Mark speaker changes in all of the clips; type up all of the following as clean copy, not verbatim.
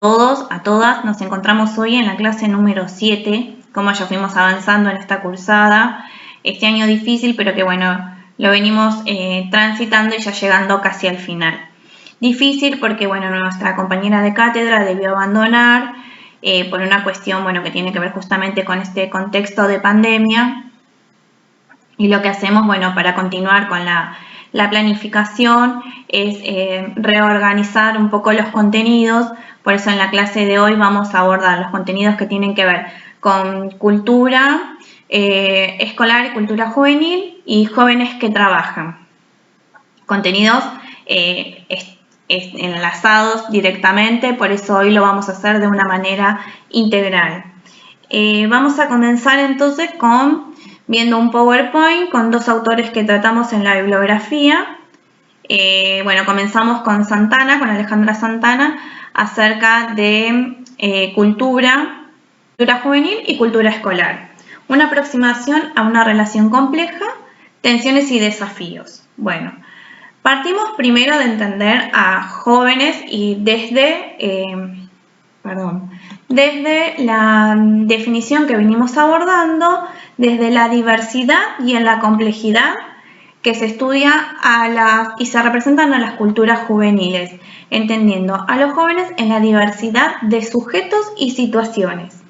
Speaker 1: Todos, a todas, nos encontramos hoy en la clase número 7, como ya fuimos avanzando en esta cursada, este año difícil, pero que bueno, lo venimos transitando y ya llegando casi al final. Difícil porque bueno, nuestra compañera de cátedra debió abandonar por una cuestión bueno, que tiene que ver justamente con este contexto de pandemia, y lo que hacemos bueno, para continuar con la planificación es reorganizar un poco los contenidos. Por eso en la clase de hoy vamos a abordar los contenidos que tienen que ver con cultura escolar y cultura juvenil y jóvenes que trabajan. Contenidos enlazados directamente, por eso hoy lo vamos a hacer de una manera integral. Vamos a comenzar entonces viendo un PowerPoint con dos autores que tratamos en la bibliografía. Bueno, comenzamos con Santana, con Alejandra Santana, acerca de cultura juvenil y cultura escolar. Una aproximación a una relación compleja, tensiones y desafíos. Bueno, partimos primero de entender a jóvenes y desde la definición que venimos abordando, desde la diversidad y en la complejidad que se estudia y se representan a las culturas juveniles, entendiendo a los jóvenes en la diversidad de sujetos y situaciones.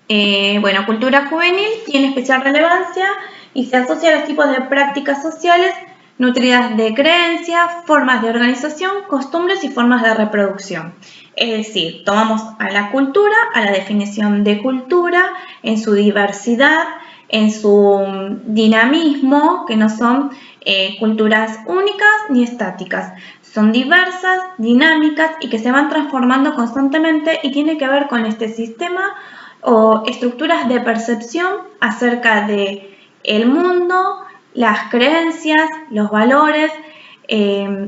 Speaker 1: Bueno, cultura juvenil tiene especial relevancia y se asocia a los tipos de prácticas sociales nutridas de creencias, formas de organización, costumbres y formas de reproducción. Es decir, tomamos a la cultura, a la definición de cultura, en su diversidad, en su dinamismo, que no son culturas únicas ni estáticas. Son diversas, dinámicas y que se van transformando constantemente y tiene que ver con este sistema o estructuras de percepción acerca de el mundo, las creencias, los valores,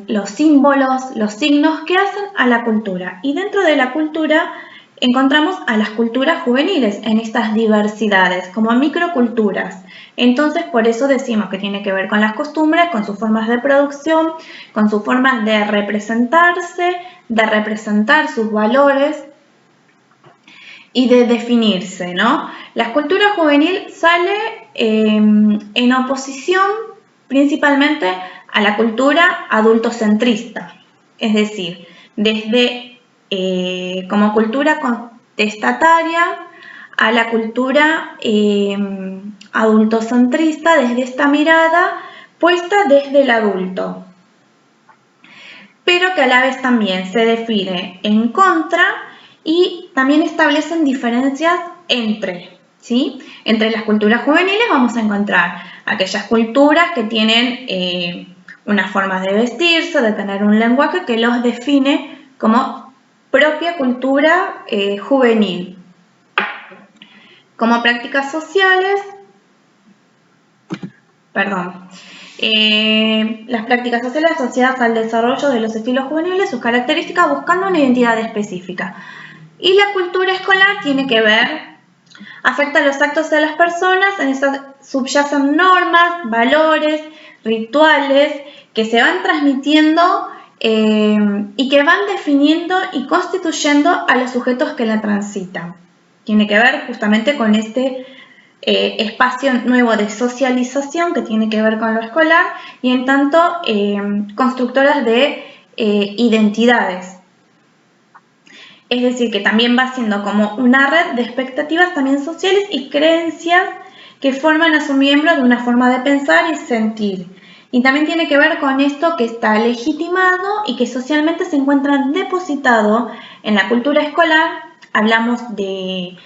Speaker 1: los símbolos, los signos que hacen a la cultura. Y dentro de la cultura encontramos a las culturas juveniles en estas diversidades, como microculturas. Entonces, por eso decimos que tiene que ver con las costumbres, con sus formas de producción, con sus formas de representarse, de representar sus valores y de definirse, ¿no? La cultura juvenil sale en oposición principalmente a la cultura adultocentrista, es decir, desde como cultura contestataria a la cultura adultocentrista, desde esta mirada puesta desde el adulto, pero que a la vez también se define en contra y también establecen diferencias entre, ¿sí? Entre las culturas juveniles vamos a encontrar aquellas culturas que tienen una forma de vestirse, de tener un lenguaje que los define como propia cultura juvenil. Como prácticas sociales, las prácticas sociales asociadas al desarrollo de los estilos juveniles, sus características buscando una identidad específica. Y la cultura escolar tiene que ver, afecta los actos de las personas, en esas subyacen normas, valores, rituales que se van transmitiendo y que van definiendo y constituyendo a los sujetos que la transitan. Tiene que ver justamente con este espacio nuevo de socialización que tiene que ver con lo escolar y en tanto constructoras de identidades. Es decir, que también va siendo como una red de expectativas también sociales y creencias que forman a su miembro de una forma de pensar y sentir. Y también tiene que ver con esto que está legitimado y que socialmente se encuentra depositado en la cultura escolar. Hablamos de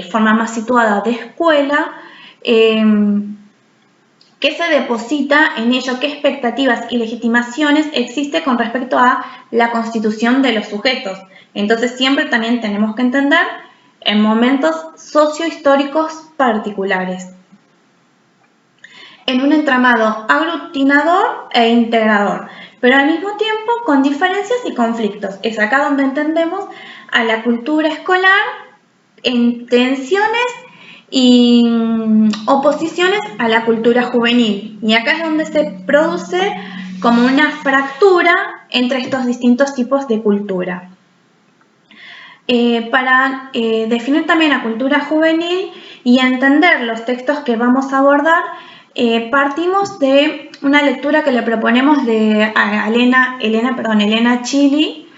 Speaker 1: forma más situada de escuela, que se deposita en ello, qué expectativas y legitimaciones existe con respecto a la constitución de los sujetos. Entonces siempre también tenemos que entender en momentos sociohistóricos particulares. En un entramado aglutinador e integrador, pero al mismo tiempo con diferencias y conflictos. Es acá donde entendemos a la cultura escolar en tensiones y oposiciones a la cultura juvenil. Y acá es donde se produce como una fractura entre estos distintos tipos de cultura. Para definir también la cultura juvenil y entender los textos que vamos a abordar, partimos de una lectura que le proponemos a Elena Chili,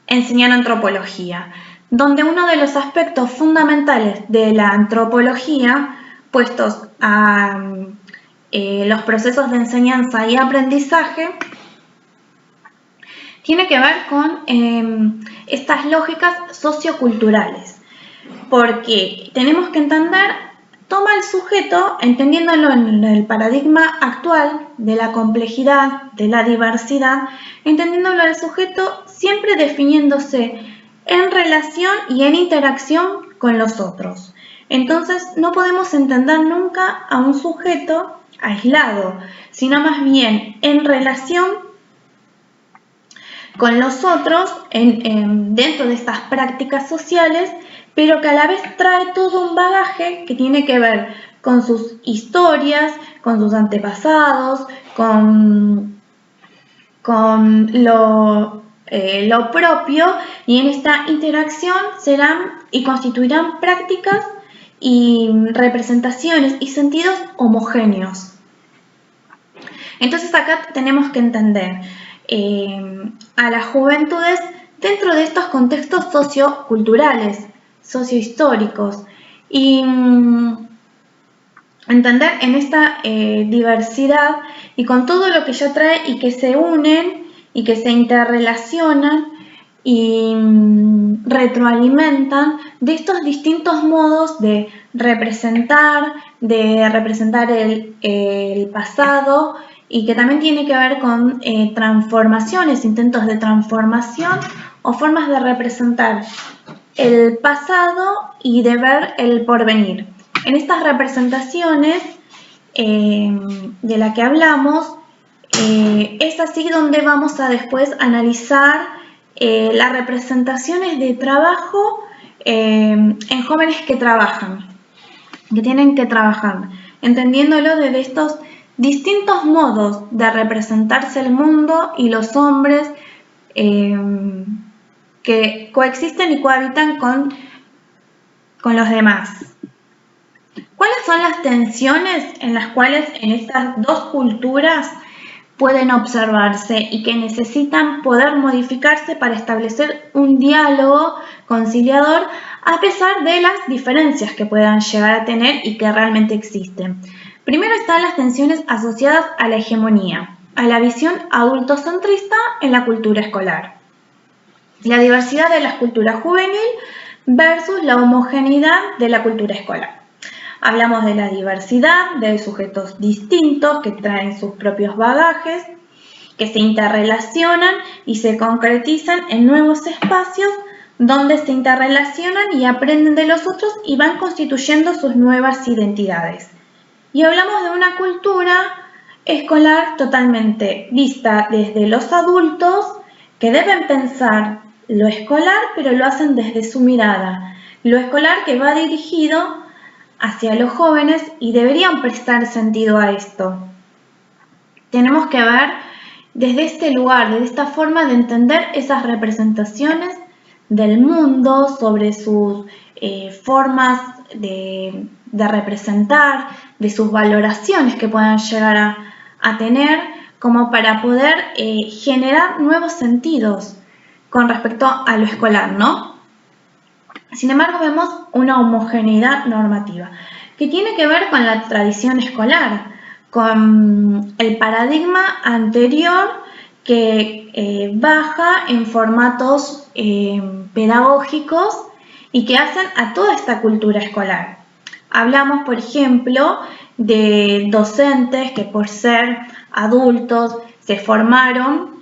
Speaker 1: Enseñar Antropología, donde uno de los aspectos fundamentales de la antropología, puestos a los procesos de enseñanza y aprendizaje, tiene que ver con estas lógicas socioculturales, porque tenemos que entender, toma el sujeto, entendiéndolo en el paradigma actual de la complejidad, de la diversidad, entendiéndolo al sujeto siempre definiéndose en relación y en interacción con los otros. Entonces no podemos entender nunca a un sujeto aislado, sino más bien en relación con los otros dentro de estas prácticas sociales, pero que a la vez trae todo un bagaje que tiene que ver con sus historias, con sus antepasados, con lo propio, y en esta interacción serán y constituirán prácticas y representaciones y sentidos homogéneos. Entonces acá tenemos que entender a las juventudes dentro de estos contextos socioculturales, sociohistóricos, y entender en esta diversidad y con todo lo que ya trae y que se unen y que se interrelacionan y retroalimentan de estos distintos modos de representar el pasado, y que también tiene que ver con transformaciones, intentos de transformación o formas de representar el pasado y de ver el porvenir. En estas representaciones de la que hablamos, es así donde vamos a después analizar las representaciones de trabajo en jóvenes que trabajan, que tienen que trabajar, entendiéndolo desde estos distintos modos de representarse el mundo y los hombres que coexisten y cohabitan con los demás. ¿Cuáles son las tensiones en las cuales en estas dos culturas pueden observarse y que necesitan poder modificarse para establecer un diálogo conciliador a pesar de las diferencias que puedan llegar a tener y que realmente existen? Primero están las tensiones asociadas a la hegemonía, a la visión adultocentrista en la cultura escolar, la diversidad de la cultura juvenil versus la homogeneidad de la cultura escolar. Hablamos de la diversidad de sujetos distintos que traen sus propios bagajes, que se interrelacionan y se concretizan en nuevos espacios donde se interrelacionan y aprenden de los otros y van constituyendo sus nuevas identidades. Y hablamos de una cultura escolar totalmente vista desde los adultos, que deben pensar lo escolar, pero lo hacen desde su mirada. Lo escolar que va dirigido hacia los jóvenes y deberían prestar sentido a esto. Tenemos que ver desde este lugar, desde esta forma de entender esas representaciones del mundo, sobre sus formas de representar, de sus valoraciones que puedan llegar a tener, como para poder generar nuevos sentidos con respecto a lo escolar, ¿no? Sin embargo, vemos una homogeneidad normativa que tiene que ver con la tradición escolar, con el paradigma anterior que baja en formatos pedagógicos y que hacen a toda esta cultura escolar. Hablamos, por ejemplo, de docentes que por ser adultos se formaron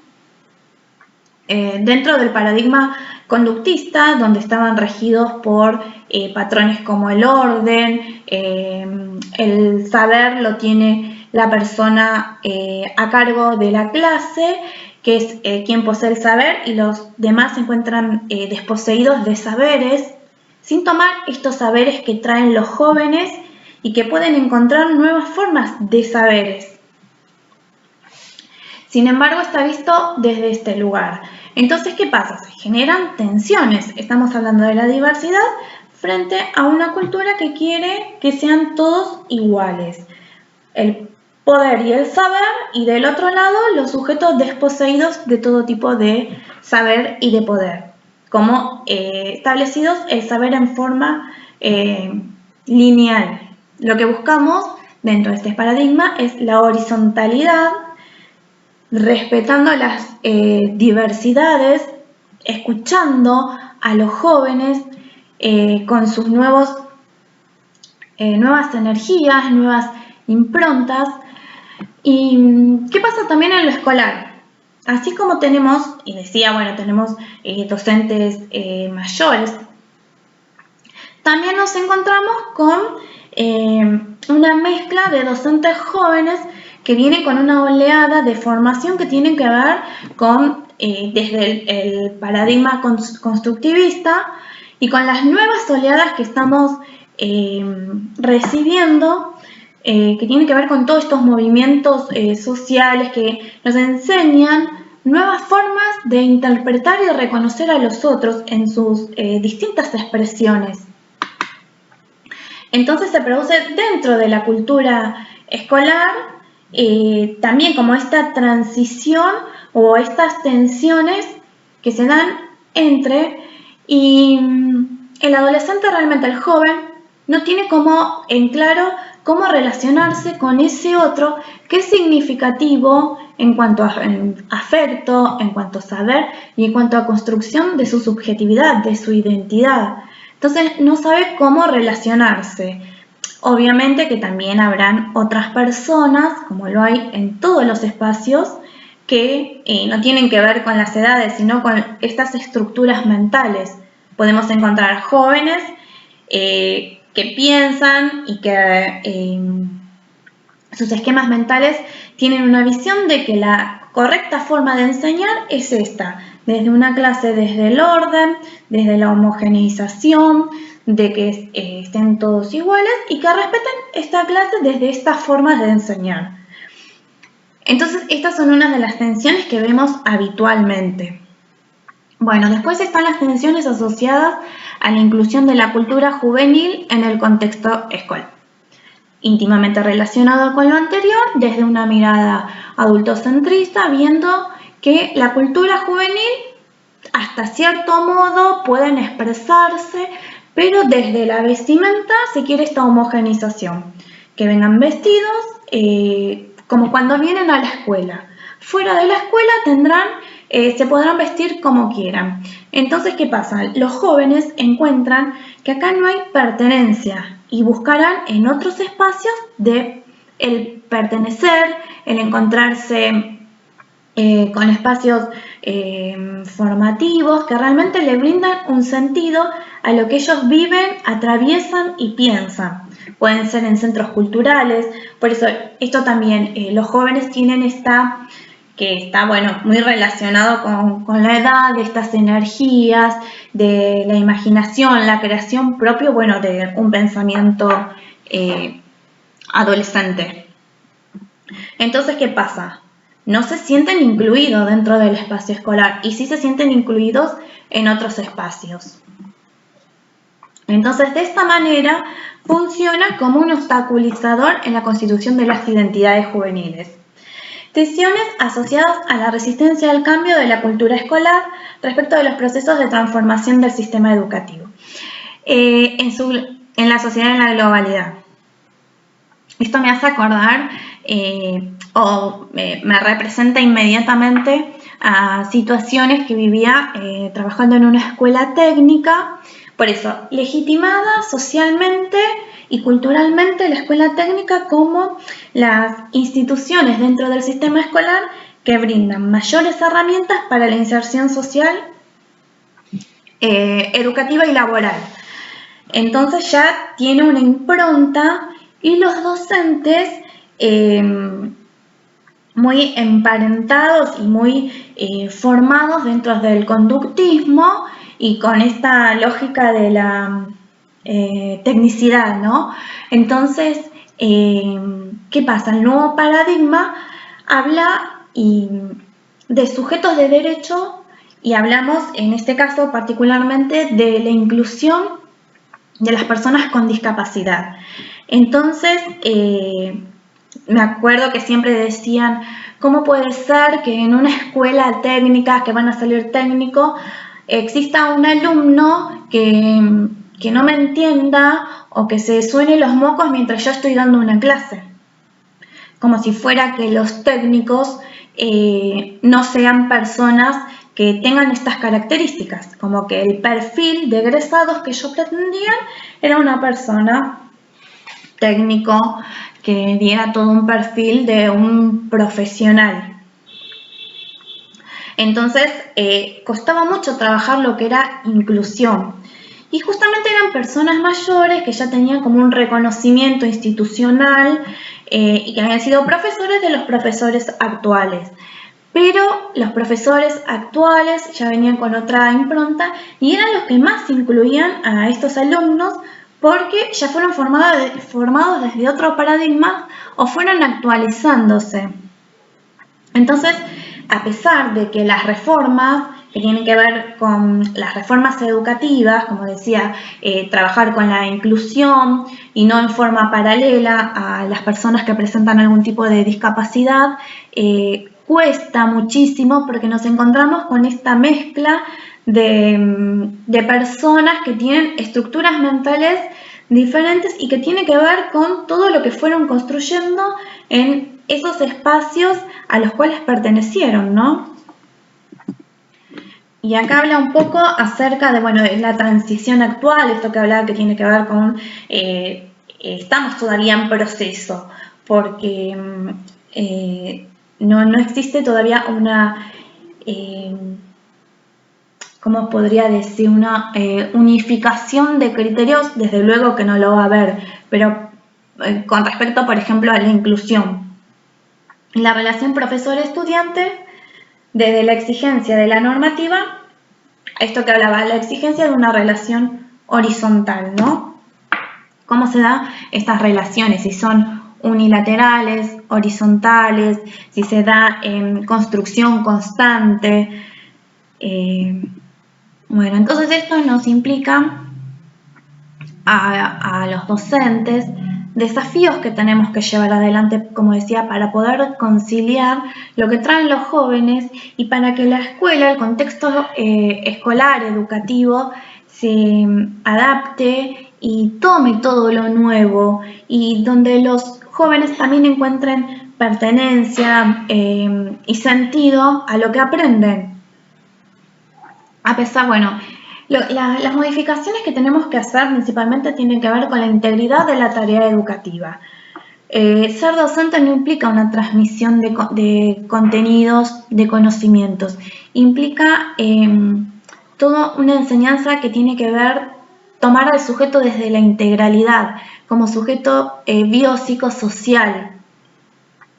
Speaker 1: dentro del paradigma conductista, donde estaban regidos por patrones como el orden, el saber lo tiene la persona a cargo de la clase, que es quien posee el saber, y los demás se encuentran desposeídos de saberes, sin tomar estos saberes que traen los jóvenes y que pueden encontrar nuevas formas de saberes. Sin embargo, está visto desde este lugar. Entonces, ¿qué pasa? Se generan tensiones. Estamos hablando de la diversidad frente a una cultura que quiere que sean todos iguales. El poder y el saber, y del otro lado los sujetos desposeídos de todo tipo de saber y de poder, como establecidos el saber en forma lineal. Lo que buscamos dentro de este paradigma es la horizontalidad, respetando las diversidades, escuchando a los jóvenes con sus nuevas energías, nuevas improntas. ¿Y qué pasa también en lo escolar? Así como tenemos, y decía, bueno, tenemos docentes mayores, también nos encontramos con una mezcla de docentes jóvenes que vienen con una oleada de formación que tienen que ver con, desde el paradigma constructivista y con las nuevas oleadas que estamos recibiendo, que tienen que ver con todos estos movimientos sociales que nos enseñan nuevas formas de interpretar y reconocer a los otros en sus distintas expresiones. Entonces se produce dentro de la cultura escolar también como esta transición o estas tensiones que se dan entre, y el adolescente, realmente el joven, no tiene como en claro cómo relacionarse con ese otro que es significativo en cuanto a afecto, en cuanto a saber y en cuanto a construcción de su subjetividad, de su identidad. Entonces no sabe cómo relacionarse. Obviamente que también habrán otras personas, como lo hay en todos los espacios, que no tienen que ver con las edades, sino con estas estructuras mentales. Podemos encontrar jóvenes que piensan y que sus esquemas mentales tienen una visión de que la correcta forma de enseñar es esta, desde una clase, desde el orden, desde la homogeneización, de que estén todos iguales y que respeten esta clase desde estas formas de enseñar. Entonces, estas son unas de las tensiones que vemos habitualmente. Bueno, después están las tensiones asociadas a la inclusión de la cultura juvenil en el contexto escolar. Íntimamente relacionado con lo anterior, desde una mirada adultocentrista, viendo que la cultura juvenil hasta cierto modo pueden expresarse, pero desde la vestimenta se quiere esta homogeneización, que vengan vestidos como cuando vienen a la escuela. Fuera de la escuela se podrán vestir como quieran. Entonces, ¿qué pasa? Los jóvenes encuentran que acá no hay pertenencia y buscarán en otros espacios el pertenecer, el encontrarse con espacios formativos que realmente le brindan un sentido a lo que ellos viven, atraviesan y piensan. Pueden ser en centros culturales, por eso esto también, los jóvenes tienen que está muy relacionado con la edad, de estas energías, de la imaginación, la creación propio, de un pensamiento adolescente. Entonces, ¿qué pasa? No se sienten incluidos dentro del espacio escolar y sí se sienten incluidos en otros espacios. Entonces, de esta manera funciona como un obstaculizador en la constitución de las identidades juveniles. Tensiones asociadas a la resistencia al cambio de la cultura escolar respecto de los procesos de transformación del sistema educativo en la sociedad en la globalidad. Esto me hace acordar me representa inmediatamente a situaciones que vivía trabajando en una escuela técnica. Por eso, legitimada socialmente y culturalmente la escuela técnica como las instituciones dentro del sistema escolar que brindan mayores herramientas para la inserción social, educativa y laboral. Entonces ya tiene una impronta y los docentes muy emparentados y muy formados dentro del conductismo y con esta lógica de la tecnicidad, ¿no? Entonces, ¿qué pasa? El nuevo paradigma habla y de sujetos de derecho, y hablamos en este caso particularmente de la inclusión de las personas con discapacidad. Entonces, me acuerdo que siempre decían, ¿cómo puede ser que en una escuela técnica, que van a salir técnicos, exista un alumno que no me entienda o que se suene los mocos mientras yo estoy dando una clase? Como si fuera que los técnicos no sean personas que tengan estas características, como que el perfil de egresados que yo pretendía era una persona técnico que diera todo un perfil de un profesional. Entonces, costaba mucho trabajar lo que era inclusión. Y justamente eran personas mayores que ya tenían como un reconocimiento institucional y que habían sido profesores de los profesores actuales. Pero los profesores actuales ya venían con otra impronta y eran los que más incluían a estos alumnos porque ya fueron formados desde otro paradigma o fueron actualizándose. Entonces, a pesar de que las reformas que tienen que ver con las reformas educativas, como decía, trabajar con la inclusión y no en forma paralela a las personas que presentan algún tipo de discapacidad, cuesta muchísimo porque nos encontramos con esta mezcla de personas que tienen estructuras mentales diferentes y que tiene que ver con todo lo que fueron construyendo en esos espacios a los cuales pertenecieron, ¿no? Y acá habla un poco acerca de la transición actual, esto que hablaba que tiene que ver con, estamos todavía en proceso, porque no existe todavía una, ¿cómo podría decir? Una unificación de criterios, desde luego que no lo va a haber, pero con respecto, por ejemplo, a la inclusión. La relación profesor-estudiante, desde la exigencia de la normativa, esto que hablaba, la exigencia de una relación horizontal, ¿no? ¿Cómo se dan estas relaciones? Si son unilaterales, horizontales, si se da en construcción constante. Bueno, entonces esto nos implica a los docentes desafíos que tenemos que llevar adelante, como decía, para poder conciliar lo que traen los jóvenes y para que la escuela, el contexto escolar, educativo, se adapte y tome todo lo nuevo y donde los jóvenes también encuentren pertenencia y sentido a lo que aprenden. A pesar, las modificaciones que tenemos que hacer principalmente tienen que ver con la integridad de la tarea educativa. Ser docente no implica una transmisión de contenidos, de conocimientos. Implica toda una enseñanza que tiene que ver, tomar al sujeto desde la integralidad, como sujeto biopsicosocial,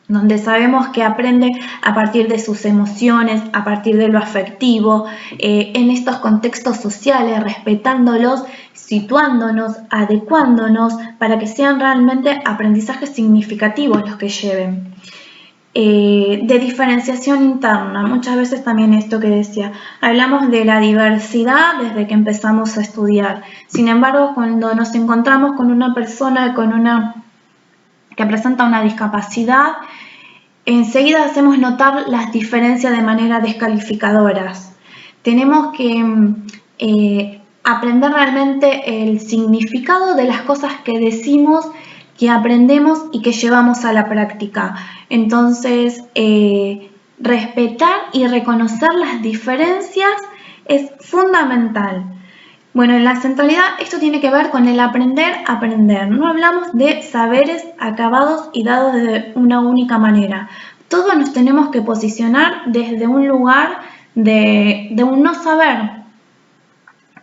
Speaker 1: donde sabemos que aprende a partir de sus emociones, a partir de lo afectivo, en estos contextos sociales, respetándolos, situándonos, adecuándonos, para que sean realmente aprendizajes significativos los que lleven. De diferenciación interna, muchas veces también esto que decía, hablamos de la diversidad desde que empezamos a estudiar. Sin embargo, cuando nos encontramos con una persona que presenta una discapacidad, enseguida hacemos notar las diferencias de manera descalificadoras. Tenemos que aprender realmente el significado de las cosas que decimos, que aprendemos y que llevamos a la práctica. Entonces, respetar y reconocer las diferencias es fundamental. Bueno, en la centralidad esto tiene que ver con el aprender a aprender. No hablamos de saberes acabados y dados de una única manera. Todos nos tenemos que posicionar desde un lugar de un no saber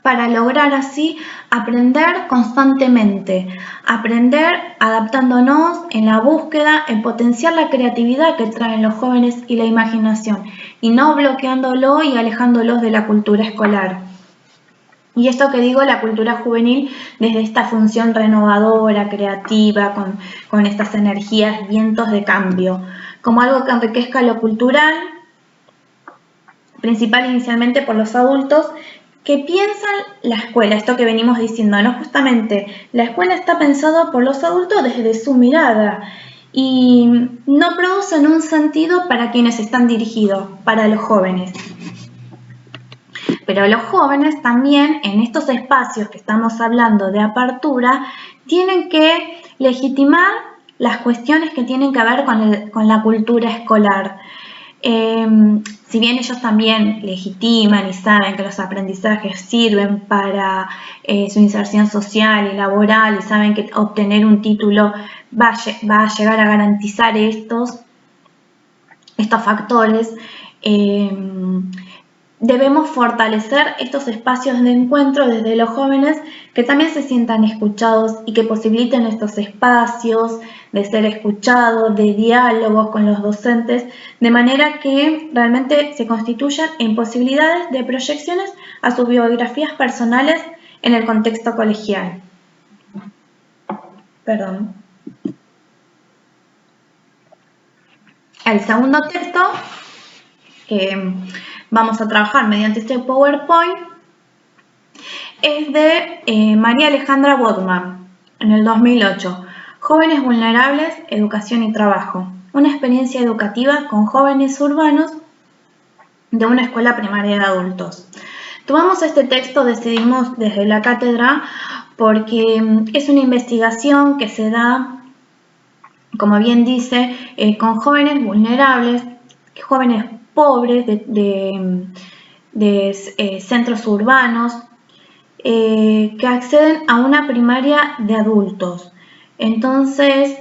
Speaker 1: para lograr así aprender constantemente, aprender adaptándonos en la búsqueda, en potenciar la creatividad que traen los jóvenes y la imaginación y no bloqueándolo y alejándolos de la cultura escolar. Y esto que digo, la cultura juvenil, desde esta función renovadora, creativa, con estas energías, vientos de cambio, como algo que enriquezca lo cultural, principal inicialmente por los adultos, que piensan la escuela, esto que venimos diciendo, ¿no? Justamente, la escuela está pensada por los adultos desde su mirada y no producen un sentido para quienes están dirigidos, para los jóvenes. Pero los jóvenes también, en estos espacios que estamos hablando de apertura, tienen que legitimar las cuestiones que tienen que ver con la cultura escolar. Si bien ellos también legitiman y saben que los aprendizajes sirven para su inserción social y laboral y saben que obtener un título va a llegar a garantizar estos factores, debemos fortalecer estos espacios de encuentro desde los jóvenes, que también se sientan escuchados y que posibiliten estos espacios de ser escuchados, de diálogos con los docentes, de manera que realmente se constituyan en posibilidades de proyecciones a sus biografías personales en el contexto colegial. Perdón. El segundo texto que vamos a trabajar mediante este PowerPoint es de María Alejandra Bodman, en el 2008. Jóvenes vulnerables, educación y trabajo. Una experiencia educativa con jóvenes urbanos de una escuela primaria de adultos. Tomamos este texto, decidimos desde la cátedra, porque es una investigación que se da, como bien dice, con jóvenes vulnerables, jóvenes pobres de centros urbanos que acceden a una primaria de adultos. Entonces,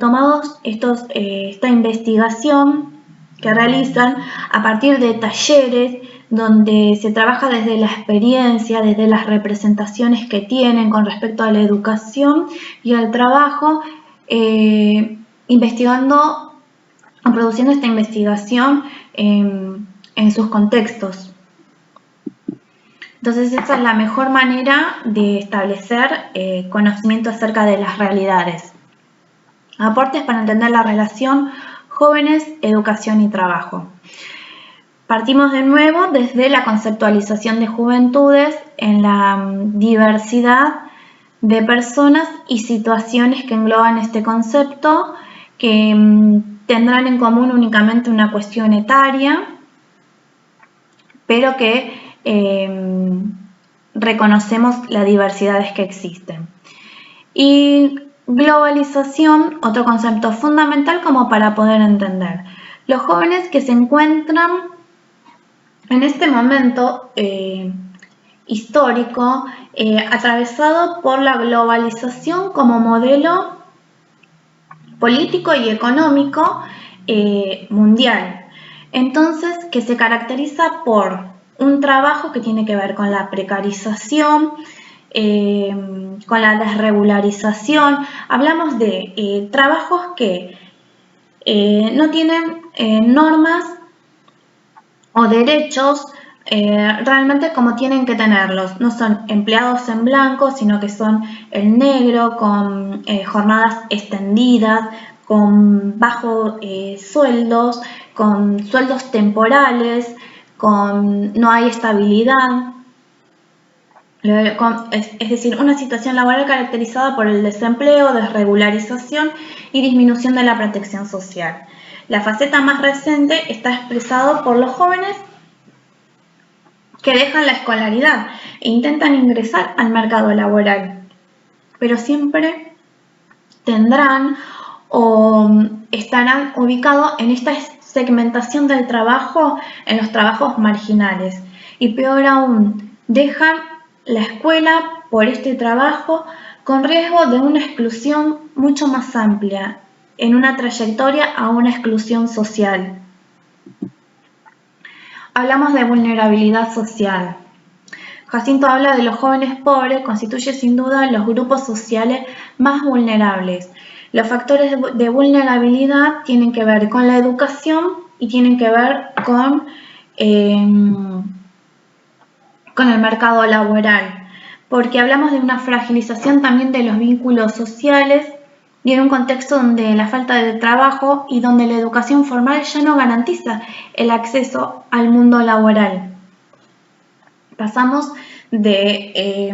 Speaker 1: tomados esta investigación que realizan a partir de talleres donde se trabaja desde la experiencia, desde las representaciones que tienen con respecto a la educación y al trabajo, investigando o produciendo esta investigación en sus contextos. Entonces, esa es la mejor manera de establecer conocimiento acerca de las realidades. Aportes para entender la relación jóvenes, educación y trabajo. Partimos de nuevo desde la conceptualización de juventudes en la diversidad de personas y situaciones que engloban este concepto, que tendrán en común únicamente una cuestión etaria, pero que reconocemos las diversidades que existen. Y globalización, otro concepto fundamental como para poder entender. Los jóvenes que se encuentran en este momento histórico atravesado por la globalización como modelo político y económico mundial. Entonces, que se caracteriza por un trabajo que tiene que ver con la precarización, con la desregularización. Hablamos de trabajos que no tienen normas o derechos realmente como tienen que tenerlos. No son empleados en blanco, sino que son el negro, con jornadas extendidas, con bajos sueldos, con sueldos temporales, no hay estabilidad. Es decir, una situación laboral caracterizada por el desempleo, desregularización y disminución de la protección social. La faceta más reciente está expresado por los jóvenes que dejan la escolaridad e intentan ingresar al mercado laboral, pero siempre tendrán o estarán ubicados en esta segmentación del trabajo, en los trabajos marginales, y peor aún, dejan la escuela por este trabajo con riesgo de una exclusión mucho más amplia, en una trayectoria a una exclusión social. Hablamos de vulnerabilidad social. Jacinto habla de los jóvenes pobres, constituye sin duda los grupos sociales más vulnerables. Los factores de vulnerabilidad tienen que ver con la educación y tienen que ver con el mercado laboral, porque hablamos de una fragilización también de los vínculos sociales y en un contexto donde la falta de trabajo y donde la educación formal ya no garantiza el acceso al mundo laboral. Pasamos de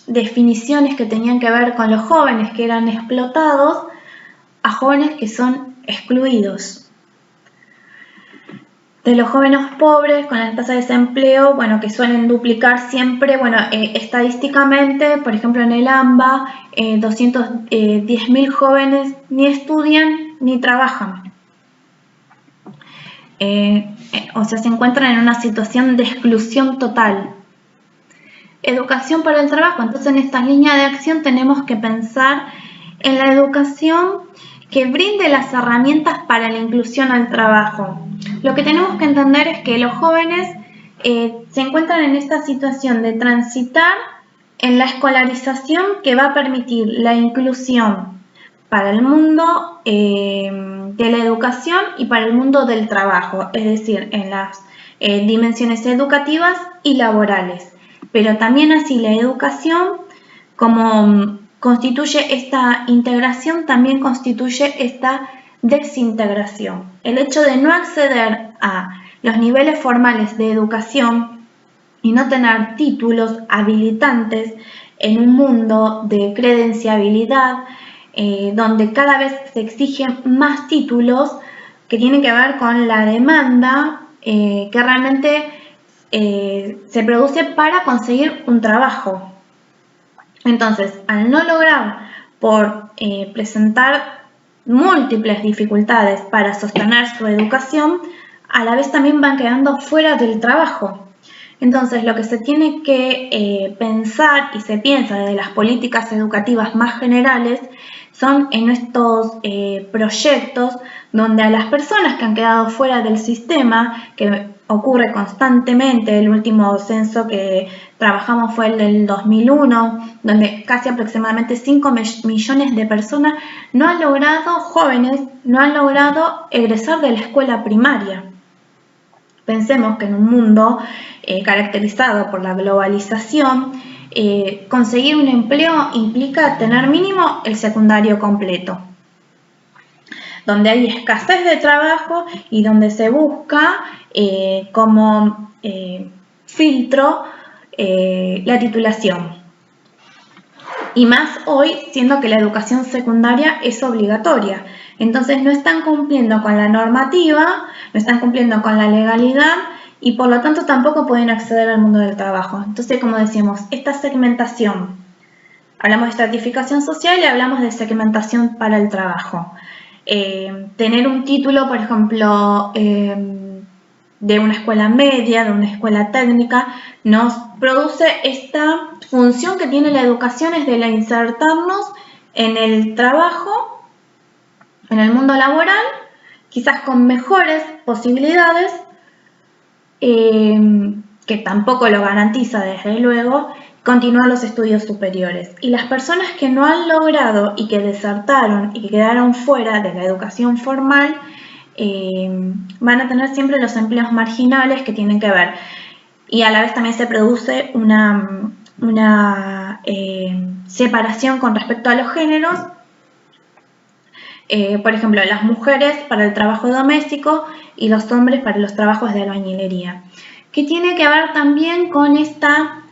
Speaker 1: definiciones que tenían que ver con los jóvenes que eran explotados a jóvenes que son excluidos. De los jóvenes pobres con las tasas de desempleo, bueno, que suelen duplicar siempre, bueno, estadísticamente, por ejemplo en el AMBA, 210.000 jóvenes ni estudian ni trabajan. O sea, se encuentran en una situación de exclusión total. Educación para el trabajo. Entonces, en esta línea de acción tenemos que pensar en la educación que brinde las herramientas para la inclusión al trabajo. Lo que tenemos que entender es que los jóvenes se encuentran en esta situación de transitar en la escolarización que va a permitir la inclusión para el mundo de la educación y para el mundo del trabajo, es decir, en las dimensiones educativas y laborales. Pero también así la educación, como constituye esta integración, también constituye esta desintegración. El hecho de no acceder a los niveles formales de educación y no tener títulos habilitantes en un mundo de credenciabilidad, donde cada vez se exigen más títulos que tienen que ver con la demanda que realmente se produce para conseguir un trabajo. Entonces, al no lograr por presentar múltiples dificultades para sostener su educación, a la vez también van quedando fuera del trabajo. Entonces, lo que se tiene que pensar y se piensa desde las políticas educativas más generales son en estos proyectos donde a las personas que han quedado fuera del sistema, que ocurre constantemente, el último censo que trabajamos fue el del 2001, donde casi aproximadamente 5 millones de personas no han logrado, jóvenes, no han logrado egresar de la escuela primaria. Pensemos que en un mundo caracterizado por la globalización, conseguir un empleo implica tener mínimo el secundario completo, donde hay escasez de trabajo y donde se busca como filtro la titulación. Y más hoy, siendo que la educación secundaria es obligatoria. Entonces no están cumpliendo con la normativa, no están cumpliendo con la legalidad y por lo tanto tampoco pueden acceder al mundo del trabajo. Entonces, como decíamos, esta segmentación, hablamos de estratificación social y hablamos de segmentación para el trabajo. Tener un título, por ejemplo, de una escuela media, de una escuela técnica, nos produce esta función que tiene la educación, es de la insertarnos en el trabajo, en el mundo laboral, quizás con mejores posibilidades, que tampoco lo garantiza desde luego, continuar los estudios superiores. Y las personas que no han logrado y que desertaron y que quedaron fuera de la educación formal, van a tener siempre los empleos marginales que tienen que ver. Y a la vez también se produce una separación con respecto a los géneros. Por ejemplo, las mujeres para el trabajo doméstico y los hombres para los trabajos de albañilería, que tiene que ver también con esta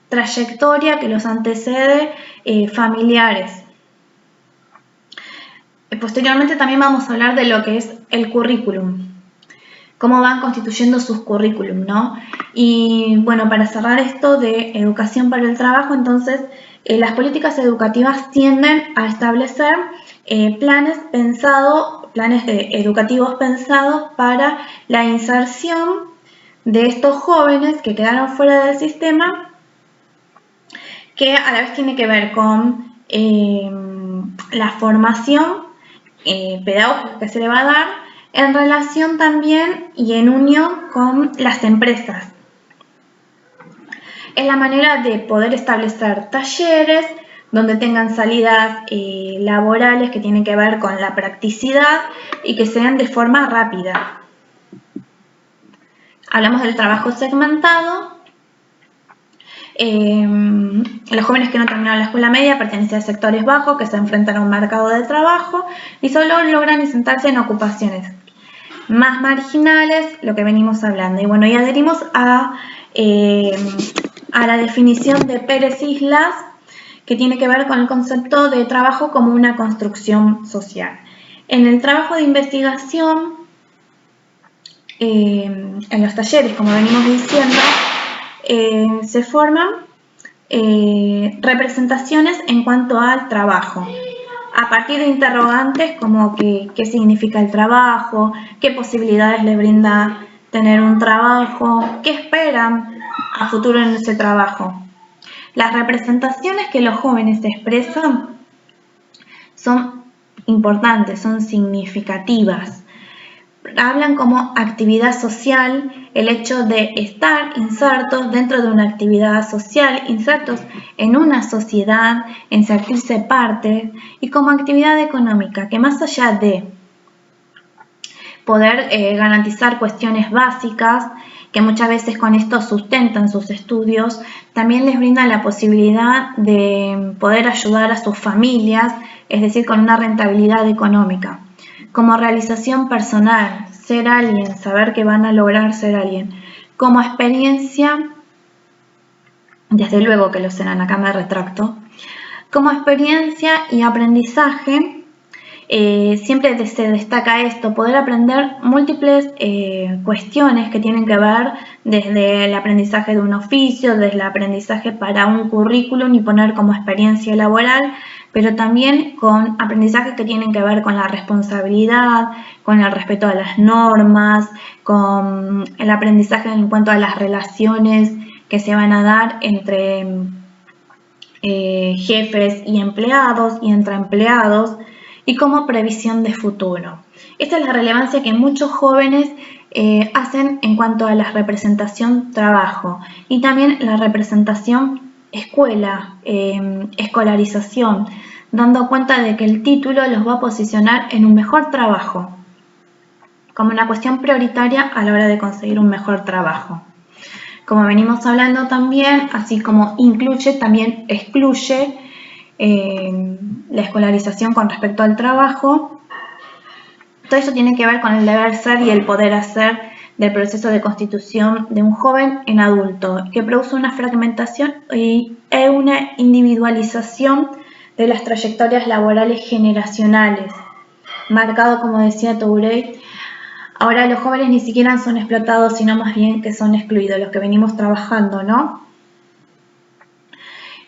Speaker 1: trayectoria que los antecede familiares. Posteriormente también vamos a hablar de lo que es el currículum, cómo van constituyendo sus currículum, ¿no? Y bueno, para cerrar esto de educación para el trabajo, entonces las políticas educativas tienden a establecer planes educativos pensados para la inserción de estos jóvenes que quedaron fuera del sistema, que a la vez tiene que ver con la formación pedagógica que se le va a dar en relación también y en unión con las empresas. Es la manera de poder establecer talleres donde tengan salidas laborales que tienen que ver con la practicidad y que sean de forma rápida. Hablamos del trabajo segmentado, Los jóvenes que no terminaron la escuela media pertenecen a sectores bajos que se enfrentan a un mercado de trabajo y solo logran insertarse en ocupaciones más marginales, lo que venimos hablando. Y bueno, y adherimos a la definición de Pérez Islas, que tiene que ver con el concepto de trabajo como una construcción social. En el trabajo de investigación, en los talleres, como venimos diciendo, se forman representaciones en cuanto al trabajo, a partir de interrogantes como qué significa el trabajo, qué posibilidades le brinda tener un trabajo, qué esperan a futuro en ese trabajo. Las representaciones que los jóvenes expresan son importantes, son significativas. Hablan como actividad social, el hecho de estar insertos dentro de una actividad social, insertos en una sociedad, en sentirse parte, y como actividad económica, que más allá de poder garantizar cuestiones básicas, que muchas veces con esto sustentan sus estudios, también les brinda la posibilidad de poder ayudar a sus familias, es decir, con una rentabilidad económica. Como realización personal, ser alguien, saber que van a lograr ser alguien. Como experiencia, desde luego que lo serán, acá me retracto. Como experiencia y aprendizaje, siempre se destaca esto, poder aprender múltiples cuestiones que tienen que ver desde el aprendizaje de un oficio, desde el aprendizaje para un currículum y poner como experiencia laboral, pero también con aprendizajes que tienen que ver con la responsabilidad, con el respeto a las normas, con el aprendizaje en cuanto a las relaciones que se van a dar entre jefes y empleados y entre empleados, y como previsión de futuro. Esta es la relevancia que muchos jóvenes hacen en cuanto a la representación trabajo y también la representación escuela, escolarización, dando cuenta de que el título los va a posicionar en un mejor trabajo, como una cuestión prioritaria a la hora de conseguir un mejor trabajo. Como venimos hablando también, así como incluye, también excluye la escolarización con respecto al trabajo. Todo eso tiene que ver con el deber ser y el poder hacer del proceso de constitución de un joven en adulto, que produce una fragmentación y una individualización de las trayectorias laborales generacionales, marcado, como decía Touré. Ahora los jóvenes ni siquiera son explotados, sino más bien que son excluidos, los que venimos trabajando, ¿no?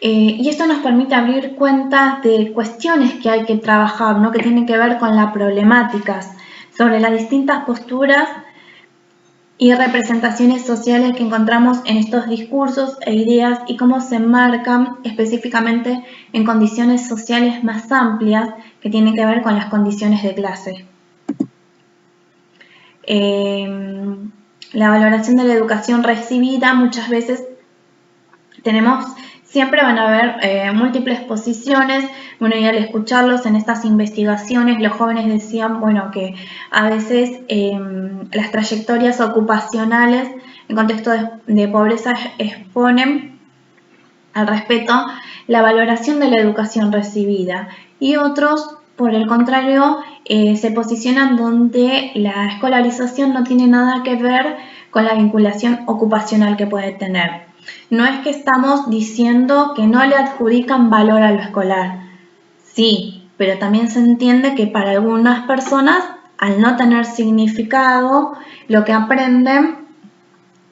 Speaker 1: Y esto nos permite abrir cuenta de cuestiones que hay que trabajar, ¿no? Que tienen que ver con las problemáticas, sobre las distintas posturas y representaciones sociales que encontramos en estos discursos e ideas y cómo se enmarcan específicamente en condiciones sociales más amplias que tienen que ver con las condiciones de clase. La valoración de la educación recibida, muchas veces siempre van a haber múltiples posiciones. Bueno, y al escucharlos en estas investigaciones, los jóvenes decían, bueno, que a veces las trayectorias ocupacionales en contexto de pobreza exponen al respeto la valoración de la educación recibida, y otros, por el contrario, se posicionan donde la escolarización no tiene nada que ver con la vinculación ocupacional que puede tener. No es que estamos diciendo que no le adjudican valor a lo escolar, sí, pero también se entiende que para algunas personas, al no tener significado lo que aprenden,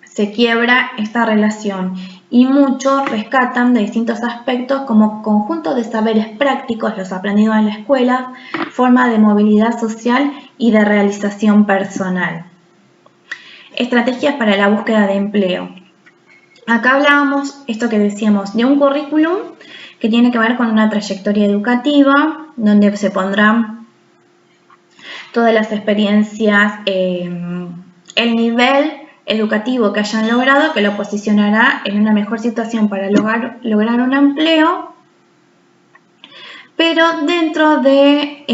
Speaker 1: se quiebra esta relación, y muchos rescatan de distintos aspectos como conjunto de saberes prácticos, los aprendidos en la escuela, forma de movilidad social y de realización personal. Estrategias para la búsqueda de empleo. Acá hablábamos, esto que decíamos, de un currículum que tiene que ver con una trayectoria educativa, donde se pondrán todas las experiencias, el nivel educativo que hayan logrado, que lo posicionará en una mejor situación para lograr un empleo, pero dentro de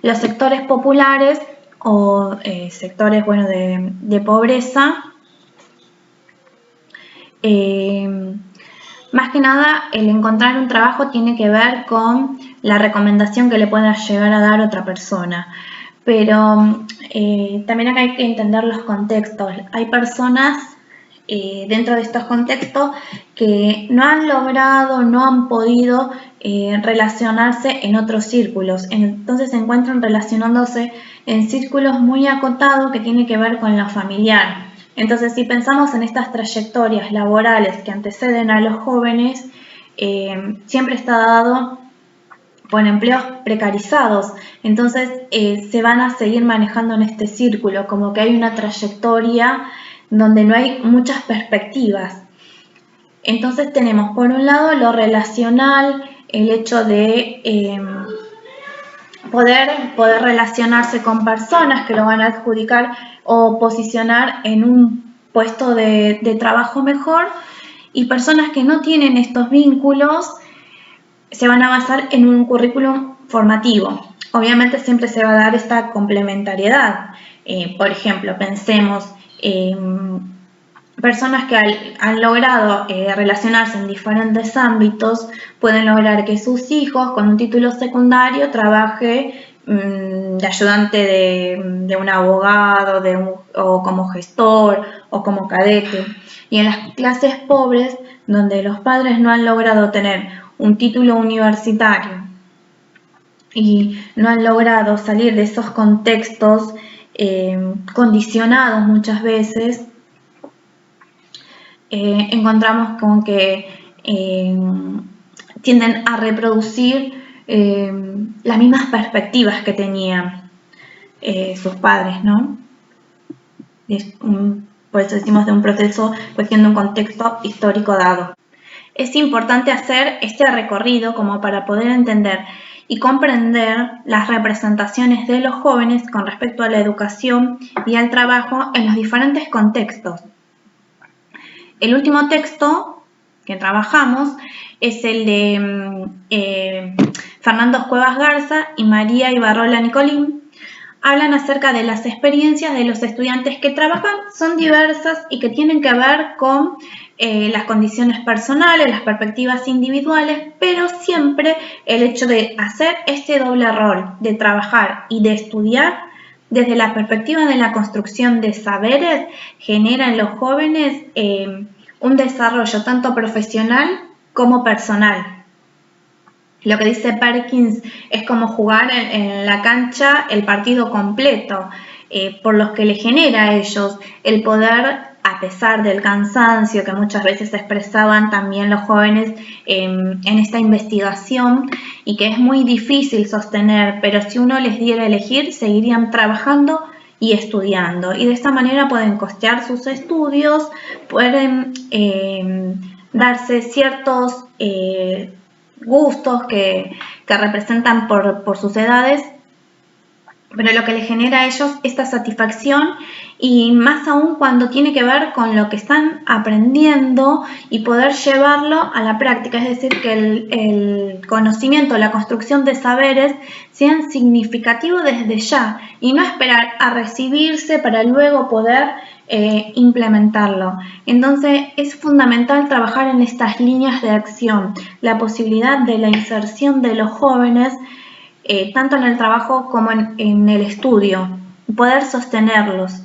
Speaker 1: los sectores populares o sectores de pobreza, Más que nada, el encontrar un trabajo tiene que ver con la recomendación que le pueda llegar a dar otra persona. Pero también acá hay que entender los contextos. Hay personas dentro de estos contextos que no han logrado, no han podido relacionarse en otros círculos. Entonces se encuentran relacionándose en círculos muy acotados que tienen que ver con lo familiar. Entonces, si pensamos en estas trayectorias laborales que anteceden a los jóvenes, siempre está dado por empleos precarizados. Entonces, se van a seguir manejando en este círculo, como que hay una trayectoria donde no hay muchas perspectivas. Entonces, tenemos por un lado lo relacional, el hecho de poder relacionarse con personas que lo van a adjudicar o posicionar en un puesto de trabajo mejor, y personas que no tienen estos vínculos se van a basar en un currículum formativo. Obviamente siempre se va a dar esta complementariedad. Por ejemplo, pensemos personas que han logrado relacionarse en diferentes ámbitos, pueden lograr que sus hijos con un título secundario trabaje de ayudante de un abogado, o como gestor o como cadete. Y en las clases pobres, donde los padres no han logrado tener un título universitario y no han logrado salir de esos contextos condicionados muchas veces, encontramos con que tienden a reproducir las mismas perspectivas que tenían sus padres, ¿no? Por eso decimos de un proceso, cuestión de un contexto histórico dado. Es importante hacer este recorrido como para poder entender y comprender las representaciones de los jóvenes con respecto a la educación y al trabajo en los diferentes contextos. El último texto que trabajamos es el de Fernando Cuevas Garza y María Ibarrola Nicolín. Hablan acerca de las experiencias de los estudiantes que trabajan, son diversas y que tienen que ver con las condiciones personales, las perspectivas individuales, pero siempre el hecho de hacer este doble rol, de trabajar y de estudiar, desde la perspectiva de la construcción de saberes, genera en los jóvenes un desarrollo tanto profesional como personal. Lo que dice Perkins es como jugar en la cancha el partido completo, por los que le genera a ellos el poder, a pesar del cansancio que muchas veces expresaban también los jóvenes en esta investigación, y que es muy difícil sostener, pero si uno les diera a elegir, seguirían trabajando y estudiando, y de esta manera pueden costear sus estudios, pueden darse ciertos gustos que representan por sus edades, pero lo que les genera a ellos esta satisfacción, y más aún cuando tiene que ver con lo que están aprendiendo y poder llevarlo a la práctica, es decir, que el conocimiento, la construcción de saberes sean significativos desde ya y no esperar a recibirse para luego poder implementarlo. Entonces es fundamental trabajar en estas líneas de acción, la posibilidad de la inserción de los jóvenes tanto en el trabajo como en el estudio, poder sostenerlos.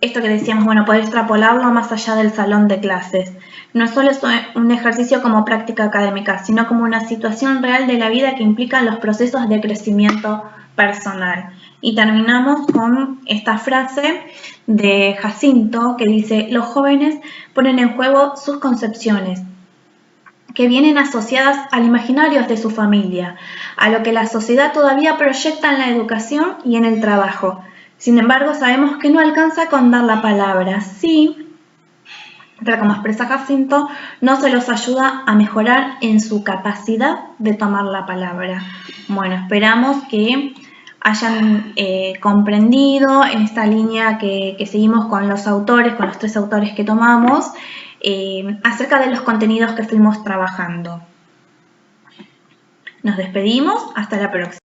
Speaker 1: Esto que decíamos, bueno, poder extrapolarlo más allá del salón de clases. No solo es un ejercicio como práctica académica, sino como una situación real de la vida que implica los procesos de crecimiento personal. Y terminamos con esta frase de Jacinto que dice: los jóvenes ponen en juego sus concepciones, que vienen asociadas al imaginario de su familia, a lo que la sociedad todavía proyecta en la educación y en el trabajo. Sin embargo, sabemos que no alcanza con dar la palabra. Sí, pero como expresa Jacinto, no se los ayuda a mejorar en su capacidad de tomar la palabra. Bueno, esperamos que hayan comprendido en esta línea que seguimos con los autores, con los 3 autores que tomamos, acerca de los contenidos que fuimos trabajando. Nos despedimos, hasta la próxima.